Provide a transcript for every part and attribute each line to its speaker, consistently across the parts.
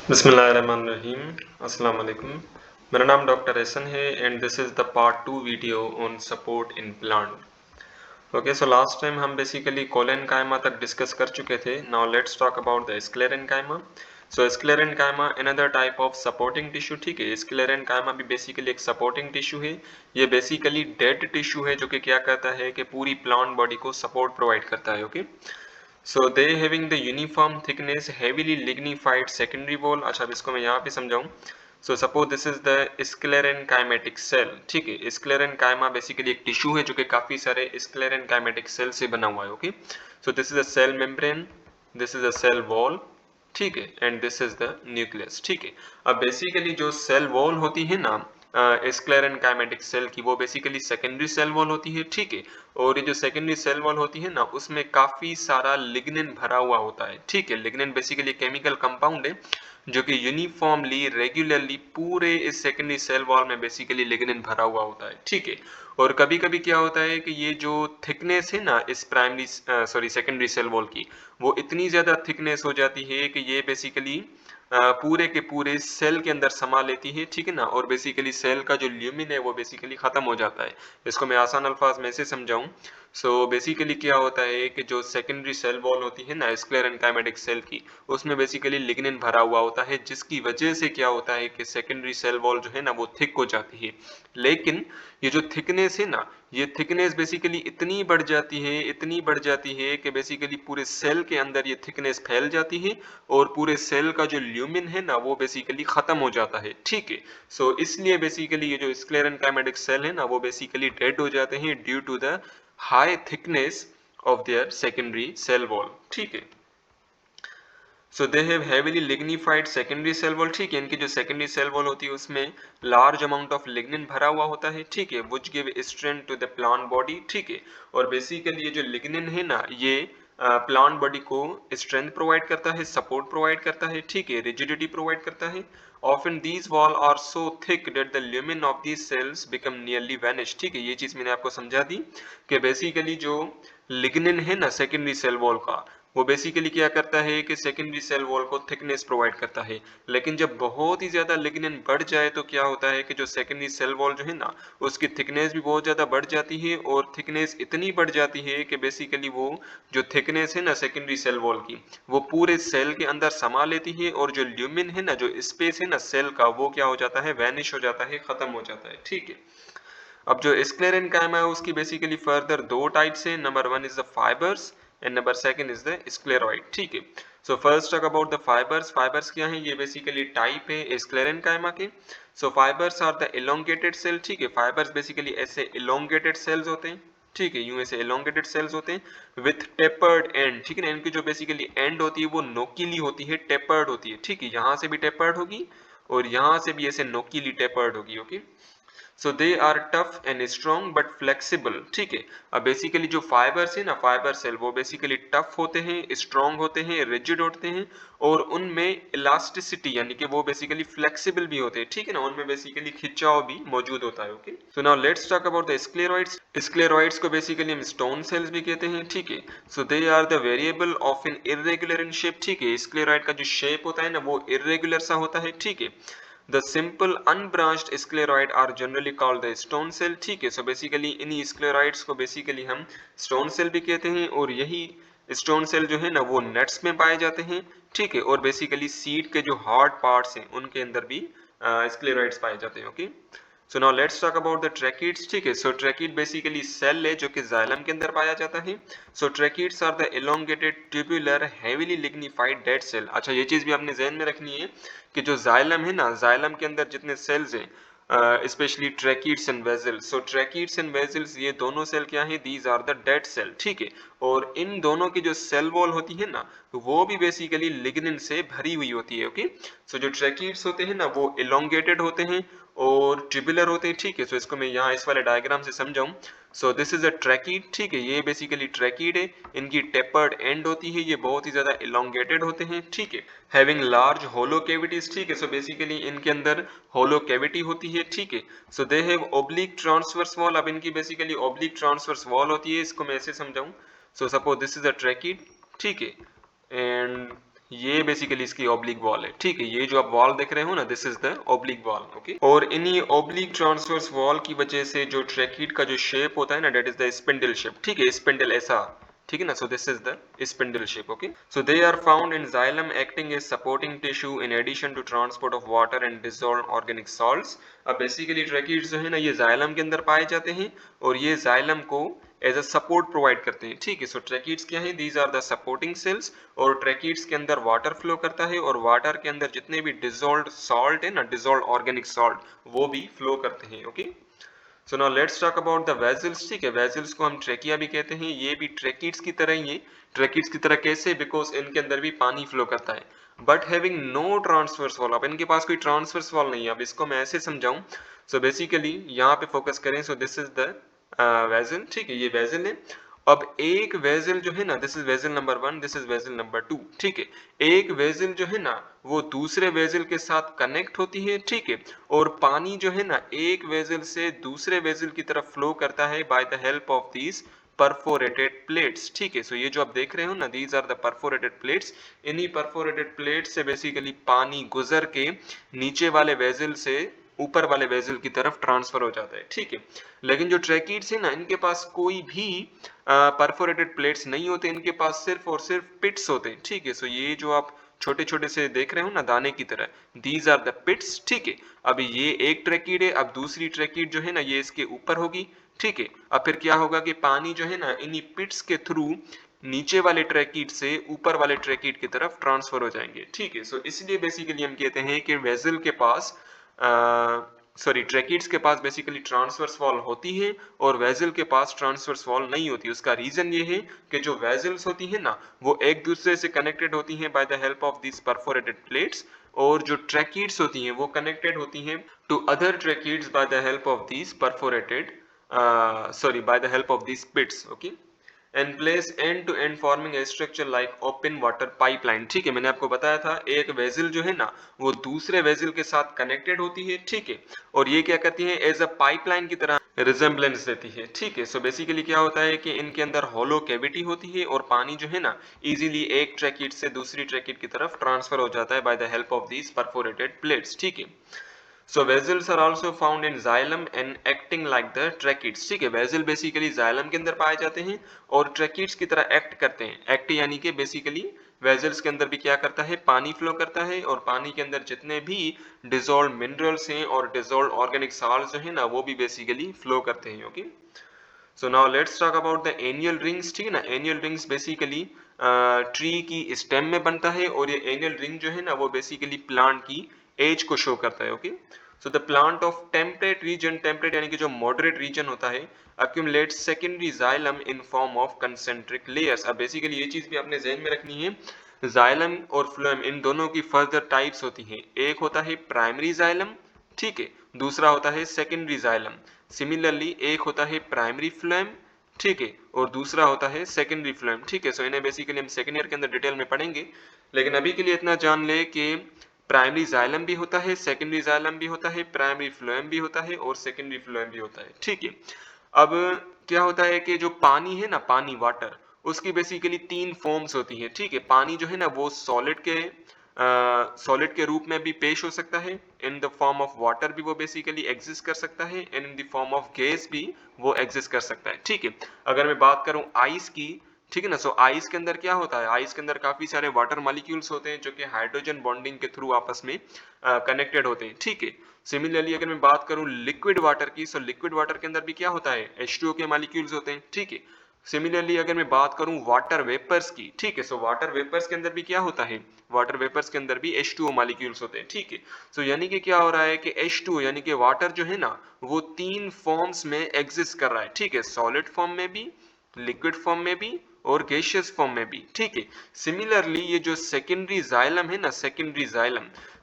Speaker 1: बिस्मिल्लाहिर्रहमानिर्रहीम। अस्सलाम वालेकुम। मेरा नाम डॉक्टर एहसन है and this is the part 2 video on support in plant. Okay, so last time हम बेसिकली कोलेनकाइमा तक डिस्कस कर चुके थे। Now let's talk about the sclerenchyma. So sclerenchyma another type of supporting tissue. ठीक है, sclerenchyma भी basically एक supporting tissue है। ये बेसिकली डेड टिश्यू है जो कि क्या करता है कि पूरी प्लांट बॉडी को सपोर्ट प्रोवाइड करता है। Okay, so they having the uniform thickness heavily lignified secondary wall। अच्छा, अब इसको मैं यहाँ पे समझाऊं। so suppose this is the sclerenchymatic cell। ठीक है, sclerenchyma बेसिकली एक टिश्यू है जो कि काफी सारे sclerenchymatic सेल से बना हुआ है। Okay, so this is a cell membrane, this is a cell wall। ठीक है, and this is the nucleus. ठीक है, अब बेसिकली जो सेल वॉल होती है ना स्क्लेरेनकाइमेटिक सेल की, वो बेसिकली सेकेंडरी सेल वॉल होती है। ठीक है, और ये जो सेकेंडरी सेल वॉल होती है ना, उसमें काफी सारा लिग्निन भरा हुआ होता है। ठीक है, लिग्निन बेसिकली केमिकल कंपाउंड है जो कि यूनिफॉर्मली रेगुलरली पूरे इस सेकेंडरी सेल वॉल में बेसिकली लिग्निन भरा हुआ होता है। ठीक है, और कभी कभी क्या होता है कि ये जो थिकनेस है ना इस primary sorry secondary cell wall की, वो इतनी ज्यादा थिकनेस हो जाती है कि ये बेसिकली पूरे के पूरे सेल के अंदर समा लेती है। ठीक है ना, और बेसिकली सेल का जो ल्यूमिन है वो बेसिकली खत्म हो जाता है। इसको मैं आसान अल्फाज में से समझाऊं। सो बेसिकली क्या होता है कि जो सेकेंडरी सेल वॉल होती है ना स्क्लेरेनकाइमेटिक सेल की, उसमें बेसिकली लिग्निन भरा हुआ होता है, जिसकी वजह से क्या होता है कि सेकेंडरी सेल वॉल जो है ना वो थिक हो जाती है। लेकिन ये जो थिकनेस है ना, ये थिकनेस बेसिकली इतनी बढ़ जाती है, इतनी बढ़ जाती है कि बेसिकली पूरे सेल के अंदर ये थिकनेस फैल जाती है और पूरे सेल का जो ल्यूमिन है ना वो बेसिकली खत्म हो जाता है। ठीक है, सो इसलिए बेसिकली ये जो स्क्लेरेनकाइमेटिक सेल है ना वो बेसिकली डेड हो जाते हैं due to the high thickness of their secondary cell wall. ठीक है, so they have heavily lignified secondary cell wall. ठीक है, इनकी जो सेकेंडरी सेल वॉल होती है उसमें लार्ज अमाउंट ऑफ लिग्निन भरा हुआ होता है। ठीक है, which give strength to the plant body. ठीक है, और बेसिकली ये जो लिग्निन है ना, ये प्लांट बॉडी को स्ट्रेंथ प्रोवाइड करता है, सपोर्ट प्रोवाइड करता है। ठीक है, रिजिडिटी प्रोवाइड करता है। Often these wall are so thick that the lumen of these cells become nearly vanish। ठीक है, ये चीज मैंने आपको समझा दी कि बेसिकली जो लिग्निन है ना सेकेंडरी सेल वॉल का, वो बेसिकली क्या करता है कि सेकेंडरी सेल वॉल को थिकनेस प्रोवाइड करता है। लेकिन जब बहुत ही ज्यादा लिग्निन बढ़ जाए तो क्या होता है कि जो सेकेंडरी सेल वॉल जो है ना उसकी थिकनेस भी बहुत ज्यादा बढ़ जाती है, और थिकनेस इतनी बढ़ जाती है कि बेसिकली वो जो थिकनेस है ना सेकेंडरी सेल वॉल की, वो पूरे सेल के अंदर समा लेती है, और जो ल्यूमिन है ना, जो स्पेस है ना सेल का, वो क्या हो जाता है, वैनिश हो जाता है, खत्म हो जाता है। ठीक है, अब जो स्क्लेरेनकाइमा है उसकी बेसिकली फर्दर दो टाइप्स है। Number one is the fibres and number second is the sclereid. ठीक है, so first talk about the fibres. Fibres क्या है, ये बेसिकली टाइप है स्क्लेरेनकाइमा के। So fibres are the elongated cell. ठीक है, फाइबर्स बेसिकली ऐसे एलोंगेटेड सेल्स होते हैं। ठीक है, यूं ऐसे एलोंगेटेड सेल्स होते हैं विथ टेपर्ड एंड। ठीक है ना, इनकी जो बेसिकली एंड होती है वो नोकीली होती है, टेपर्ड होती है। ठीक है, यहाँ से भी टेपर्ड होगी और यहाँ से भी ऐसे नोकीली टेपर्ड होगी। Okay, so they are tough and strong but flexible. ठीक है, अब बेसिकली जो फाइबर्स है ना, फाइबर सेल, वो बेसिकली टफ होते हैं, स्ट्रॉन्ग होते हैं, रिजिड होते हैं, और उनमें इलास्टिसिटी यानी कि वो बेसिकली फ्लेक्सिबल भी होते हैं। ठीक है ना, उनमें बेसिकली खिंचाव भी मौजूद होता है। Okay, so now let's talk about the sclereids. Sclereids को बेसिकली हम स्टोन सेल्स भी कहते हैं। ठीक है, so they are the variable of in irregular in shape. ठीक है, स्क्लेरॉइड का जो शेप होता है ना वो इरेगुलर सा होता है। ठीक है, The simple unbranched scleroid are generally called the stone cell। ठीक है, सो बेसिकली इन्हीं स्क्लेरॉइड्स को बेसिकली हम स्टोन सेल भी कहते हैं, और यही स्टोन सेल जो है ना वो नट्स में पाए जाते हैं। ठीक है, और बेसिकली सीड के जो हार्ड पार्ट्स हैं उनके अंदर भी स्क्लेरॉइड्स पाए जाते हैं। Okay, so now let's talk about the tracheids. ठीक है, सो ट्रैकिड बेसिकली सेल है जो कि जाइलम के अंदर पाया जाता है। So tracheids are the elongated tubular heavily lignified dead cell. अच्छा, ये चीज भी आपने ध्यान में रखनी है कि जो जाइलम है ना, जाइलम के अंदर जितने सेल्स हैं, specially tracheids and vessels, so tracheids and vessels ये दोनों सेल क्या है, these are the dead cell. ठीक है, और इन दोनों की जो सेल वॉल होती है ना वो भी बेसिकली लिग्निन से भरी हुई होती है। ओके, सो जो ट्रैकिड्स होते हैं ना वो इलोंगेटेड होते हैं और ट्यूबुलर होते हैं। ठीक है, सो इसको मैं यहाँ इस वाले डायग्राम से समझाऊं। सो दिस इज अ ट्रैकिड। ठीक है, ये बेसिकली ट्रैकिड है, इनकी टेपर्ड एंड होती है, ये बहुत ही ज्यादा इलोंगेटेड होते हैं। ठीक है, हैविंग लार्ज होलो कैविटीज। ठीक है, सो बेसिकली इनके अंदर होलो कैविटी होती है। ठीक है, so they have oblique transverse wall. अब इनकी बेसिकली ओब्लिक ट्रांसवर्स वॉल होती है, इसको मैं ऐसे समझाऊं। So suppose this is a tracheid. ठीक है, एंड ये बेसिकली इसकी ऑब्लिक वॉल है, ठीक है। ये जो आप वॉल देख रहे हो ना, this is the oblique wall, okay. और इन्हीं ऑब्लिक ट्रांसवर्स वॉल की वजह से जो ट्रैकिड का जो शेप होता है ना, that is the spindle shape, ठीक है, स्पिंडल ऐसा, ठीक है ना। So this is the spindle shape, okay. So they are found in xylem acting as supporting tissue in addition to transport of water and dissolved organic salts. अब basically tracheids जो है ना, ये जाइलम के अंदर पाए जाते हैं और ये जाइलम को एज अ सपोर्ट प्रोवाइड करते हैं, ठीक है। सो ट्रैकिड्स क्या है, these are the supporting cells, और ट्रैकिड्स के अंदर वाटर फ्लो करता है और वाटर के अंदर जितने भी डिसॉल्व्ड सॉल्ट है ना, डिसॉल्व्ड ऑर्गेनिक सॉल्ट, वो भी फ्लो करते हैं, okay. So now let's talk about the vessels, ठीक है। वेसल्स को हम ट्रेकिया भी कहते हैं, ये भी ट्रैकिड्स की तरह ही है। ट्रैकिड्स की तरह कैसे, बिकॉज इनके अंदर भी पानी फ्लो करता है, but having no transverse wall. अब इनके पास कोई ट्रांसवर्स वॉल नहीं है। अब इसको मैं ऐसे समझाऊं, सो बेसिकली यहाँ पे फोकस करें, सो दिस इज द वेसल, ठीक है, ये वेसल है। अब एक वेसल जो है ना, this is vessel number 1, this is vessel number 2, ठीक है। एक वेसल जो है ना, वो दूसरे वेसल के साथ कनेक्ट होती है, ठीक है। और पानी जो है ना, एक वेसल से दूसरे वेसल की तरफ फ्लो करता है bye the help of these perforated plates, ठीक है। सो ये जो आप देख रहे हो ना, these are the perforated plates. इन्हीं परफोरेटेड प्लेट्स से बेसिकली पानी गुजर के नीचे वाले वेसल से ऊपर वाले वेसल की तरफ ट्रांसफर हो जाता है, ठीक है। लेकिन जो ट्रैकिड्स है ना, इनके पास कोई भी परफोरेटेड प्लेट्स नहीं होते, इनके पास सिर्फ और सिर्फ पिट्स होते हैं, ठीक है। सो ये जो आप छोटे छोटे से देख रहे हो ना, दाने की तरह, दीज आर द पिट्स, ठीक है। अब ये एक ट्रैकिड है, अब दूसरी ट्रैकिड जो है ना, ये इसके ऊपर होगी, ठीक है। अब फिर क्या होगा कि पानी जो है ना, इन्हीं पिट्स के थ्रू नीचे वाले ट्रैकिड से ऊपर वाले ट्रैकिड की तरफ ट्रांसफर हो जाएंगे, ठीक है। सो इसलिए बेसिकली हम कहते हैं कि वेसल के पास सॉरी ट्रैकिड्स के पास बेसिकली ट्रांसवर्स वॉल होती है और वेसल के पास ट्रांसवर्स वॉल नहीं होती। उसका रीजन ये है कि जो वेसल्स होती है ना, वो एक दूसरे से कनेक्टेड होती हैं by the help of this perforated plates, और जो ट्रैकिड्स होती हैं वो कनेक्टेड होती हैं to other tracheids by the help of this perforated by the help of this pits, okay. And place end to end forming a structure like open water pipeline, ठीक है। मैंने आपको बताया था एक वेसल जो है ना, वो दूसरे वेसल के साथ कनेक्टेड होती है, ठीक है। और ये क्या करती है, एज अ पाइपलाइन की तरह रिजेम्बलेंस देती है, ठीक है। सो बेसिकली क्या होता है कि इनके अंदर होलो कैविटी होती है और पानी जो है ना, इजीली एक ट्रैकिड से दूसरी ट्रैकिड की तरफ ट्रांसफर हो जाता है bye the help of these perforated plates, ठीक है। So vessels are also found in xylem and acting like the tracheids, ठीक है। वेसल बेसिकली जाइलम के अंदर पाए जाते हैं और ट्रैकिड्स की तरह एक्ट करते हैं। एक्ट यानी कि बेसिकली वेसल्स के अंदर भी क्या करता है, पानी फ्लो करता है, और पानी के अंदर जितने भी डिसॉल्व मिनरल्स हैं और डिसॉल्व ऑर्गेनिक सॉल्ट्स जो है ना, वो भी बेसिकली फ्लो करते हैं, okay. So now let's talk about the annual rings, ठीक है ना। एनियल रिंग्स बेसिकली ट्री की स्टेम में बनता है, और ये एनियल रिंग जो है ना, वो बेसिकली प्लांट की एज को शो करता है, okay. So the plant of temperate region, temperate यानी कि जो मॉडरेट रीजन होता है, accumulates secondary xylem in form of concentric layers। अब बेसिकली ये चीज भी आपने ध्यान में रखनी है, जाइलम और फ्लोएम इन दोनों की फर्दर टाइप्स होती हैं। एक होता है प्राइमरी जाइलम, ठीक है, दूसरा होता है सेकेंडरी जाइलम। सिमिलरली एक होता है प्राइमरी फ्लोएम, ठीक है, और दूसरा होता है सेकेंडरी फ्लोएम, ठीक है। सो इन्हें बेसिकली हम सेकेंड ईयर के अंदर डिटेल में पढ़ेंगे, लेकिन अभी के लिए इतना जान ले कि प्राइमरी जाइलम भी होता है, सेकेंडरी जाइलम भी होता है, प्राइमरी फ्लोएम भी होता है और सेकेंडरी फ्लोएम भी होता है, ठीक है। अब क्या होता है कि जो पानी है ना, पानी वाटर, उसकी बेसिकली तीन फॉर्म्स होती हैं, ठीक है। पानी जो है ना, वो सॉलिड के रूप में भी पेश हो सकता है, इन द फॉर्म ऑफ वाटर भी वो बेसिकली एग्जिस्ट कर सकता है, and in the form of gas भी वो एग्जिस्ट कर सकता है, ठीक है। अगर मैं बात करूं आइस की, ठीक है ना, सो आइस के अंदर क्या होता है, आइस के अंदर काफी सारे वाटर मॉलिक्यूल्स होते हैं जो कि हाइड्रोजन बॉन्डिंग के थ्रू आपस में कनेक्टेड होते हैं, ठीक है। सिमिलरली अगर मैं बात करूं लिक्विड वाटर की, सो लिक्विड वाटर के अंदर भी क्या होता है, H2O के मॉलिक्यूल्स होते हैं, ठीक है। सिमिलरली अगर मैं बात करूं वाटर वेपर्स की, ठीक है, सो वाटर वेपर्स के अंदर भी क्या होता है, वाटर वेपर्स के अंदर भी H2O मॉलिक्यूल्स होते हैं, ठीक है। सो यानी कि क्या हो रहा है कि H2O यानी कि वाटर जो है ना, वो तीन फॉर्म्स में एग्जिस्ट कर रहा है, ठीक है, सॉलिड फॉर्म में भी, लिक्विड फॉर्म में भी और गैसियस फॉर्म में भी, ठीक है। सिमिलरली ये जो सेकेंडरी जाइलम है ना,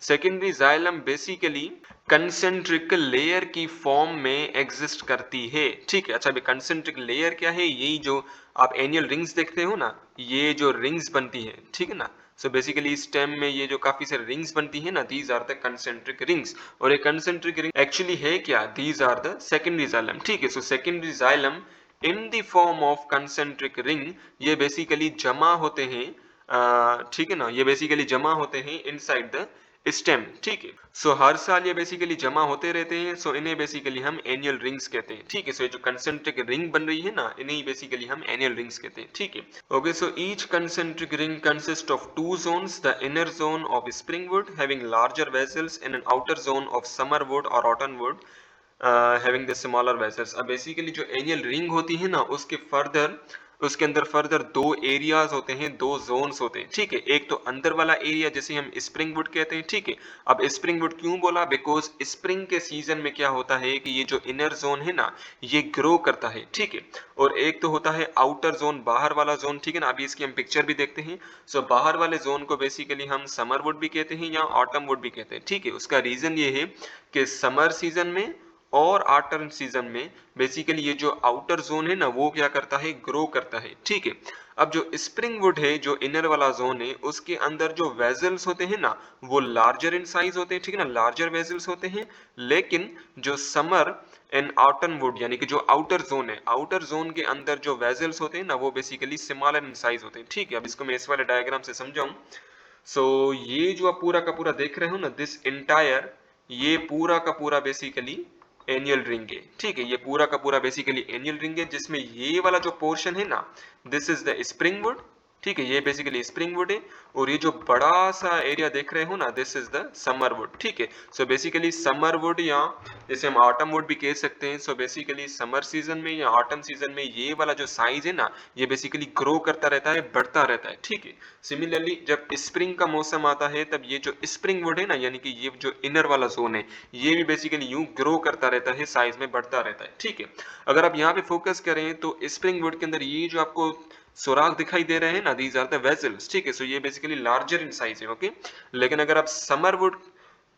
Speaker 1: secondary xylem basically concentric layer की फॉर्म में एग्जिस्ट करती है, ठीक है। अच्छा, अभी कंसेंट्रिक लेयर क्या है, यही जो आप एनियल रिंग्स देखते हो ना, ये जो रिंग्स बनती है, ठीक है ना। सो बेसिकली स्टेम में ये जो काफी सारे रिंग्स बनती है ना, these are the concentric rings. और ये कंसेंट्रिक रिंग एक्चुअली है क्या, these are the secondary xylem, ठीक है। So secondary xylem in the form of concentric ring, ये बेसिकली जमा होते हैं ठीक है ना, ये बेसिकली जमा होते हैं इनसाइड द स्टेम, ठीक है। सो हर साल ये बेसिकली जमा होते रहते हैं, सो इन्हें बेसिकली हम एनुअल रिंग्स कहते हैं, ठीक है। सो ये जो कंसेंट्रिक रिंग बन रही है ना, इन्हें बेसिकली हम एनुअल रिंग्स कहते हैं, ठीक है। Okay, so each concentric ring consist of two zones, the inner zone of spring wood having larger vessels and an outer zone of summer wood or autumn wood having the smaller vessels. अब basically जो एनियल ring होती है ना, उसके अंदर further दो areas होते हैं, दो जोन्स होते हैं, ठीक है। एक तो अंदर वाला एरिया जिसे हम स्प्रिंग वुड कहते हैं, ठीक है। अब स्प्रिंग वुड क्यों बोला, बिकॉज स्प्रिंग के सीजन में क्या होता है कि ये जो इनर जोन है ना, ये ग्रो करता है, ठीक है। और एक तो होता है आउटर जोन, बाहर वाला जोन, ठीक है ना। अभी इसकी हम पिक्चर भी देखते हैं। सो बाहर वाले जोन को बेसिकली हम समर वुड भी कहते हैं या ऑटम वुड भी कहते हैं, ठीक है। उसका रीजन ये है कि समर सीजन में और ऑटम सीजन में बेसिकली ये जो आउटर जोन है ना, वो क्या करता है, ग्रो करता है, ठीक है। अब जो स्प्रिंग वुड है, जो इनर वाला जोन है, उसके अंदर जो वेजल्स होते हैं ना, वो लार्जर इन साइज होते हैं, ठीक है ना, लार्जर वेजल्स होते हैं। लेकिन जो समर एंड ऑटम वुड यानी कि जो आउटर जोन है, आउटर जोन के अंदर जो वेजल्स होते हैं ना, वो बेसिकली स्मॉलर इन साइज होते हैं, ठीक है। अब इसको मैं इस वाले डायग्राम से समझाऊं। सो ये जो आप पूरा का पूरा देख रहे हो ना, दिस इंटायर, ये पूरा का पूरा बेसिकली एनुअल रिंग है, ठीक है। ये पूरा का पूरा बेसिकली एनुअल रिंग है, जिसमें ये वाला जो पोर्शन है ना, this is the spring would, ठीक है। ये बेसिकली स्प्रिंग वुड है। और ये जो बड़ा सा एरिया देख रहे हो ना, this is the summer would, ठीक है। सो बेसिकली समर वुड या जैसे हम ऑटम वुड भी कह सकते हैं। सो बेसिकली समर सीजन में या ऑटम सीजन में ये वाला जो साइज है ना, ये बेसिकली ग्रो करता रहता है, बढ़ता रहता है, ठीक है। सिमिलरली जब स्प्रिंग का मौसम आता है, तब ये जो स्प्रिंग वुड है ना, यानी कि ये जो इनर वाला जोन है, ये भी बेसिकली यूं ग्रो करता रहता है, साइज में बढ़ता रहता है, ठीक है। अगर आप यहाँ पे फोकस करें तो स्प्रिंग वुड के अंदर ये जो आपको सुराग दिखाई दे रहे हैं ना, दीज आर द वेसल्स, ठीक है। सो ये बेसिकली लार्जर इन साइज है, ओके। लेकिन अगर आप समर वुड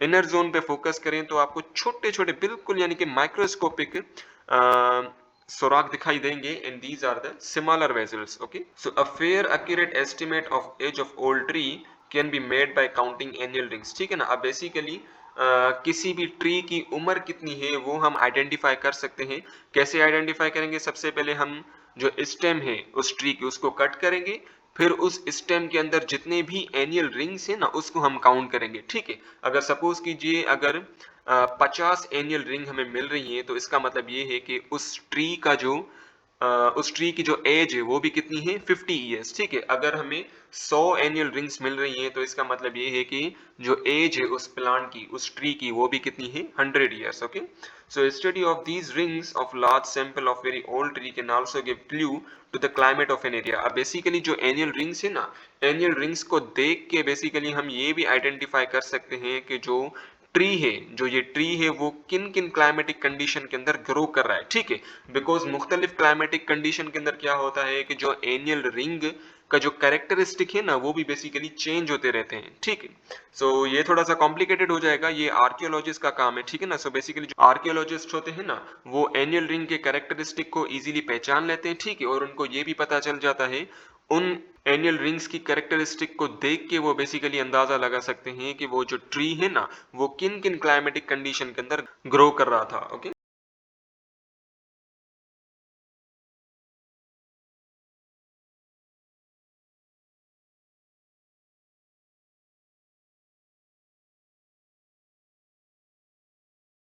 Speaker 1: इनर जोन पे फोकस करें तो आपको छोटे छोटे बिल्कुल यानी कि माइक्रोस्कोपिक सुराग दिखाई देंगे, and these are the smaller vessels, okay. So a fair accurate estimate of age of old tree can be made by counting annual rings, ठीक है ना। अब बेसिकली किसी भी ट्री की उम्र कितनी है वो हम आइडेंटिफाई कर सकते हैं। कैसे आइडेंटिफाई करेंगे, सबसे पहले हम जो स्टेम है उस ट्री की, उसको कट करेंगे, फिर उस स्टेम के अंदर जितने भी एनुअल रिंग्स है ना, उसको हम काउंट करेंगे, ठीक है। अगर सपोज कीजिए अगर 50 एनुअल रिंग हमें मिल रही है, तो इसका मतलब ये है कि उस ट्री की जो एज है वो भी कितनी है, 50 ईयर्स, ठीक है। अगर हमें 100 एनुअल रिंग्स मिल रही हैं, तो इसका मतलब ये है कि जो एज है उस प्लांट की, उस ट्री की, वो भी कितनी है, 100 years, okay. So study of these rings of large sample of very old tree can also give clue to the climate of an area. अब बेसिकली जो एनुअल रिंग्स है ना, एनुअल रिंग्स को देख के बेसिकली हम ये भी आइडेंटिफाई कर सकते हैं कि जो ट्री है, जो ये ट्री है, वो किन किन क्लाइमेटिक कंडीशन के अंदर ग्रो कर रहा है, ठीक है। बिकॉज मुख्तलिफ क्लाइमेटिक कंडीशन के अंदर क्या होता है कि जो एनुअल रिंग का जो कैरेक्टरिस्टिक है ना, वो भी बेसिकली चेंज होते रहते हैं, ठीक है। सो ये थोड़ा सा कॉम्प्लिकेटेड हो जाएगा, ये आर्कियोलॉजिस्ट का काम है, ठीक है ना। सो बेसिकली जो आर्कियोलॉजिस्ट होते हैं ना, वो एनुअल रिंग के कैरेक्टरिस्टिक को इजीली पहचान लेते हैं, ठीक है। और उनको ये भी पता चल जाता है, उन एनुअल रिंग्स की कैरेक्टरिस्टिक को देख के वो बेसिकली अंदाजा लगा सकते हैं कि वो जो ट्री है ना, वो किन किन क्लाइमेटिक कंडीशन के अंदर ग्रो कर रहा था, ओके।